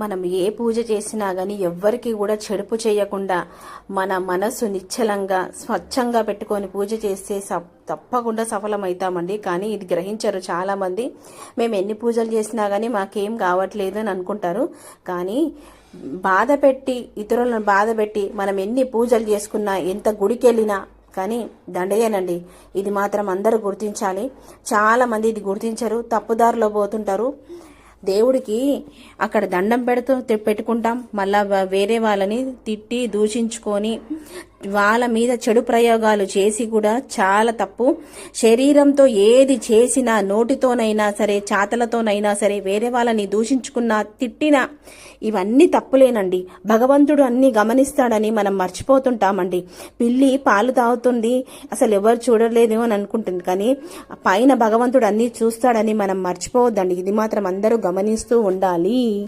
మనం ఏ పూజ చేసినా కానీ ఎవ్వరికి కూడా చెడుపు చేయకుండా మన మనసు నిశ్చలంగా స్వచ్ఛంగా పెట్టుకొని పూజ చేస్తే తప్పకుండా సఫలమవుతామండి. కానీ ఇది గ్రహించరు చాలామంది. మేము ఎన్ని పూజలు చేసినా కానీ మాకేం కావట్లేదు అని అనుకుంటారు. కానీ ఇతరులను బాధ పెట్టి మనం ఎన్ని పూజలు చేసుకున్నా, ఎంత గుడికి వెళ్ళినా కానీ దండయేనండి. ఇది మాత్రం అందరూ గుర్తించాలి. చాలామంది ఇది గుర్తించరు, తప్పుదారిలో పోతుంటారు. దేవుడికి అక్కడ దండం పెట్టుకుంటాం, మళ్ళా వేరే వాళ్ళని తిట్టి దూషించుకొని వాళ్ళ మీద చెడు ప్రయోగాలు చేసి కూడా చాలా తప్పు. శరీరంతో ఏది చేసినా, నోటితోనైనా సరే, చాతలతోనైనా సరే, వేరే వాళ్ళని దూషించుకున్నా, తిట్టినా ఇవన్నీ తప్పులేనండి. భగవంతుడు అన్ని గమనిస్తాడని మనం మర్చిపోతుంటామండి. పిల్లి పాలు తాగుతుంది, అసలు ఎవరు చూడలేదు అని అనుకుంటుంది. కానీ పైన భగవంతుడు అన్ని చూస్తాడని మనం మర్చిపోవద్దండి. ఇది మాత్రం అందరూ గమనిస్తూ ఉండాలి.